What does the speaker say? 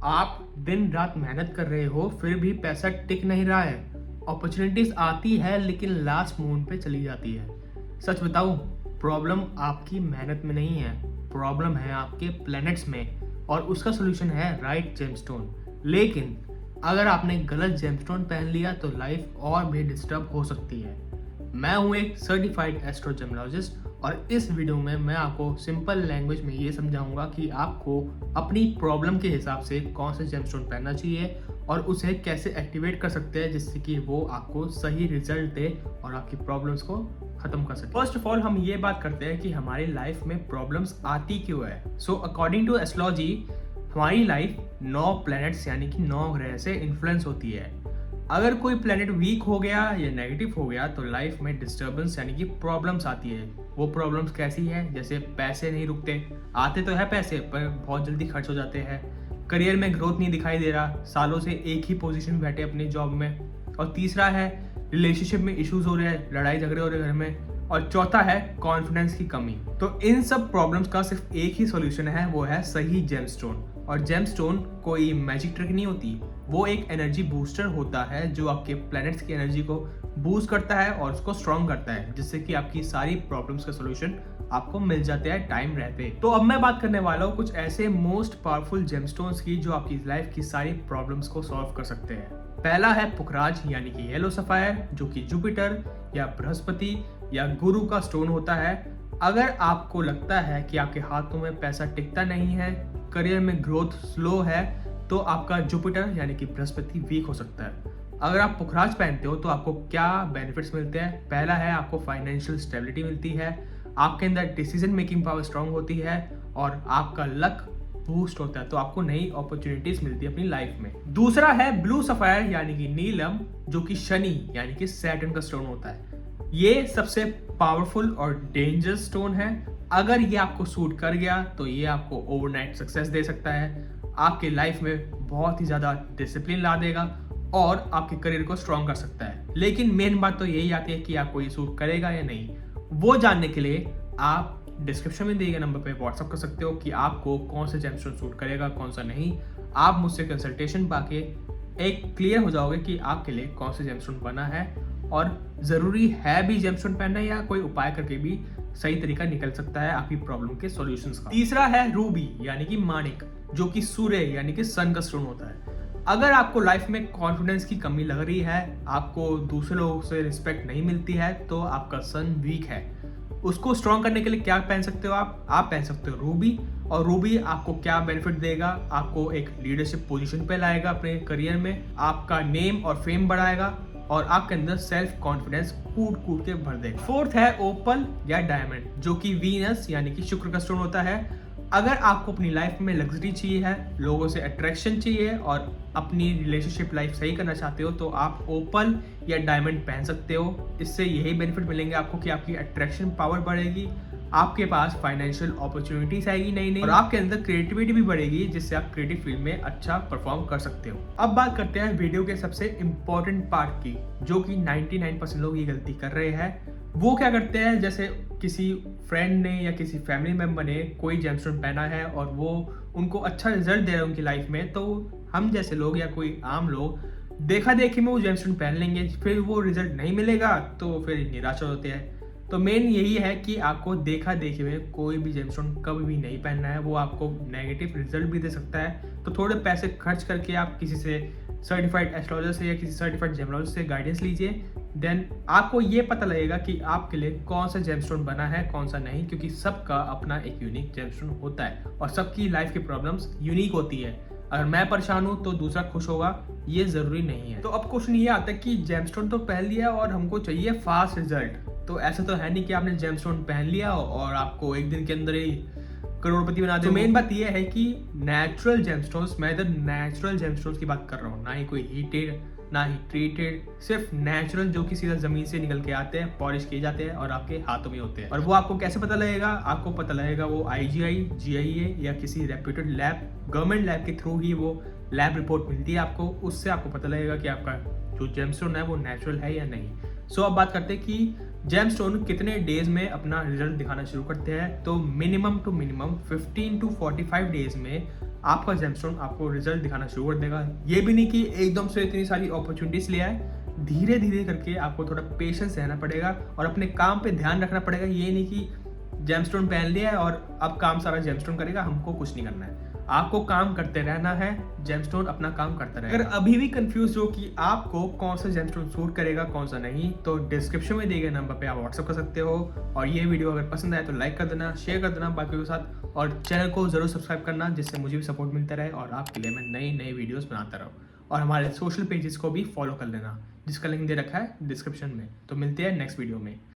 आप दिन रात मेहनत कर रहे हो फिर भी पैसा टिक नहीं रहा है। अपॉर्चुनिटीज आती है लेकिन लास्ट मोमेंट पे चली जाती है। सच बताऊं, प्रॉब्लम आपकी मेहनत में नहीं है, प्रॉब्लम है आपके प्लैनेट्स में और उसका सोल्यूशन है राइट जेमस्टोन। लेकिन अगर आपने गलत जेमस्टोन पहन लिया तो लाइफ और भी डिस्टर्ब हो सकती है। मैं हूं एक सर्टिफाइड एस्ट्रोजेमोलॉजिस्ट और इस वीडियो में मैं आपको सिंपल लैंग्वेज में ये समझाऊंगा कि आपको अपनी प्रॉब्लम के हिसाब से कौन सा जेमस्टोन पहनना चाहिए और उसे कैसे एक्टिवेट कर सकते हैं जिससे कि वो आपको सही रिजल्ट दे और आपकी प्रॉब्लम्स को खत्म कर सके। फर्स्ट ऑफ ऑल हम ये बात करते हैं कि हमारी लाइफ में प्रॉब्लम्स आती क्यों है। सो अकॉर्डिंग टू एस्ट्रोलॉजी हमारी लाइफ 9 प्लैनेट्स यानी कि 9 ग्रह से इन्फ्लुएंस होती है। अगर कोई प्लेनेट वीक हो गया या नेगेटिव हो गया तो लाइफ में डिस्टर्बेंस यानी कि प्रॉब्लम्स आती है। वो प्रॉब्लम्स कैसी है, जैसे पैसे नहीं रुकते, आते तो है पैसे पर बहुत जल्दी खर्च हो जाते हैं, करियर में ग्रोथ नहीं दिखाई दे रहा, सालों से एक ही पोजीशन बैठे अपनी जॉब में, और तीसरा है रिलेशनशिप में इश्यूज हो रहे हैं, लड़ाई झगड़े हो रहे हैं घर में, और चौथा है कॉन्फिडेंस की कमी। तो इन सब प्रॉब्लम्स का सिर्फ एक ही सॉल्यूशन है, वो है सही जेमस्टोन। और जेमस्टोन कोई मैजिक ट्रिक नहीं होती, वो एक एनर्जी बूस्टर होता है जो आपके प्लैनेट्स की एनर्जी को बूस्ट करता है और उसको स्ट्रॉन्ग करता है, जिससे कि आपकी सारी प्रॉब्लम्स का सॉल्यूशन आपको मिल जाते हैं टाइम रहते। तो अब मैं बात करने वाला हूँ कुछ ऐसे मोस्ट पावरफुल जेमस्टोन्स की जो आपकी लाइफ की सारी प्रॉब्लम्स को सॉल्व कर सकते हैं। पहला है पुखराज यानी कि येलो सफायर, जो कि जुपिटर या बृहस्पति या गुरु का स्टोन होता है। अगर आपको लगता है कि आपके हाथों में पैसा टिकता नहीं है, करियर में ग्रोथ स्लो है, तो आपका जुपिटर यानी कि बृहस्पति वीक हो सकता है। अगर आप पुखराज पहनते हो तो आपको क्या बेनिफिट्स मिलते हैं? पहला है आपको फाइनेंशियल स्टेबिलिटी मिलती है, आपके अंदर डिसीजन मेकिंग पावर स्ट्रांग होती है और आपका लक बूस्ट होता है, तो आपको नई अपॉर्चुनिटीज मिलती है अपनी लाइफ में। दूसरा है ब्लू सफायर यानी कि नीलम, जो कि शनि यानी कि सैटर्न का स्टोन होता है। ये सबसे पावरफुल और डेंजरस स्टोन है। अगर ये आपको सूट कर गया तो ये आपको ओवरनाइट सक्सेस दे सकता है, आपके लाइफ में बहुत ही ज़्यादा डिसिप्लिन ला देगा और आपके करियर को स्ट्रॉन्ग कर सकता है। लेकिन मेन बात तो यही आती है कि आपको ये सूट करेगा या नहीं। वो जानने के लिए आप डिस्क्रिप्शन में दिए गए नंबर पे व्हाट्सअप कर सकते हो कि आपको कौन सा जेमस्टोन सूट करेगा, कौन सा नहीं। आप मुझसे कंसल्टेशन पाके एक क्लियर हो जाओगे कि आपके लिए कौन सा जेमस्टोन बना है और ज़रूरी है भी जेमस्टोन पहनना या कोई उपाय करके भी सही तरीका निकल सकता है आपकी प्रॉब्लम के सॉल्यूशंस का। तीसरा है रूबी यानी कि माणिक, जो कि सूर्य यानी कि सन का स्टोन होता है। अगर आपको लाइफ में कॉन्फिडेंस की कमी लग रही है, आपको दूसरे लोगों से रिस्पेक्ट नहीं मिलती है, तो आपका सन वीक है। उसको स्ट्रॉन्ग करने के लिए क्या पहन सकते हो आप पहन सकते हो रूबी। और रूबी आपको क्या बेनिफिट देगा? आपको एक लीडरशिप पोजीशन पे लाएगा अपने करियर में, आपका नेम और फेम बढ़ाएगा और आपके अंदर सेल्फ कॉन्फिडेंस कूट कूट के भर देगा। फोर्थ है ओपल या डायमंड, जो कि वीनस यानी कि शुक्र का स्टोन होता है। अगर आपको अपनी लाइफ में लग्जरी चाहिए है, लोगों से अट्रैक्शन चाहिए और अपनी रिलेशनशिप लाइफ सही करना चाहते हो, तो आप ओपल या डायमंड पहन सकते हो। इससे यही बेनिफिट मिलेंगे आपको कि आपकी अट्रैक्शन पावर बढ़ेगी, आपके पास फाइनेंशियल अपॉर्चुनिटीज आएगी नई नई, और आपके अंदर क्रिएटिविटी भी बढ़ेगी, जिससे आप क्रिएटिव फील्ड में अच्छा परफॉर्म कर सकते हो। अब बात करते हैं वीडियो के सबसे इंपॉर्टेंट पार्ट की, जो कि 99% लोग ये गलती कर रहे हैं। वो क्या करते हैं, जैसे किसी फ्रेंड ने या किसी फैमिली मेंबर ने कोई जेमस्टोन पहना है और वो उनको अच्छा रिजल्ट दे रहा है उनकी लाइफ में, तो हम जैसे लोग या कोई आम लोग देखा देखी में वो जेमस्टोन पहन लेंगे, फिर वो रिजल्ट नहीं मिलेगा तो फिर निराशा होते हैं। तो मेन यही है कि आपको देखा देखी में कोई भी जेमस्टोन कभी भी नहीं पहनना है, वो आपको नेगेटिव रिजल्ट भी दे सकता है। तो थोड़े पैसे खर्च करके आप किसी से सर्टिफाइड एस्ट्रोलॉजर से या किसी सर्टिफाइड जेमोलॉजिस्ट से गाइडेंस लीजिए, देन आपको ये पता लगेगा कि आपके लिए कौन सा जेमस्टोन बना है कौन सा नहीं, क्योंकि सबका अपना एक यूनिक जेमस्टोन होता है और सबकी लाइफ की प्रॉब्लम्स यूनिक होती है। अगर मैं परेशान हूँ तो दूसरा खुश होगा, ये जरूरी नहीं है। तो अब क्वेश्चन ये आता है कि जेमस्टोन तो पहन लिया और हमको चाहिए फास्ट रिजल्ट। तो ऐसा तो है नहीं कि आपने जेमस्टोन पहन लिया और आपको एक दिन के अंदर ही करोड़पति बना दे। तो मेन बात यह है कि नेचुरल जेमस्टोन्स, मैं इधर नेचुरल जेमस्टोन्स की बात कर रहा हूँ, ना ही कोई हीटेड ना ही ट्रीटेड, सिर्फ नेचुरल जो कि सीधा जमीन से निकल के आते हैं, पॉलिश किए जाते हैं और आपके हाथों में होते हैं। और वो आपको कैसे पता लगेगा? आपको पता लगेगा वो IGI, GIA या किसी रेप्यूटेड लैब, गवर्नमेंट लैब के थ्रू ही वो लैब रिपोर्ट मिलती है आपको, उससे आपको पता लगेगा कि आपका जो जेमस्टोन है वो नेचुरल है या नहीं। सो अब बात करते हैं कि जेमस्टोन कितने डेज में अपना रिजल्ट दिखाना शुरू करते हैं? तो minimum to minimum 15 to 45 days में आपका जेमस्टोन आपको रिजल्ट दिखाना शुरू कर देगा। ये भी नहीं कि एकदम से इतनी सारी अपॉर्चुनिटीज ले आए, धीरे धीरे करके आपको थोड़ा पेशेंस रहना पड़ेगा और अपने काम पे ध्यान रखना पड़ेगा। ये नहीं कि जेमस्टोन पहन लिया है और अब काम सारा जेमस्टोन करेगा, हमको कुछ नहीं करना है। आपको काम करते रहना है, जेमस्टोन अपना काम करता रहेगा। अगर अभी भी कंफ्यूज हो कि आपको कौन सा जेमस्टोन सूट करेगा कौन सा नहीं, तो डिस्क्रिप्शन में दिए गए नंबर पे आप व्हाट्सअप कर सकते हो। और ये वीडियो अगर पसंद आए तो लाइक कर देना, शेयर कर देना बाकियों के साथ, और चैनल को जरूर सब्सक्राइब करना, जिससे मुझे भी सपोर्ट मिलता रहे और आपके लिए मैं नई नई वीडियोस बनाता रहूँ। और हमारे सोशल पेजेस को भी फॉलो कर लेना, जिसका लिंक दे रखा है डिस्क्रिप्शन में। तो मिलते हैं नेक्स्ट वीडियो में।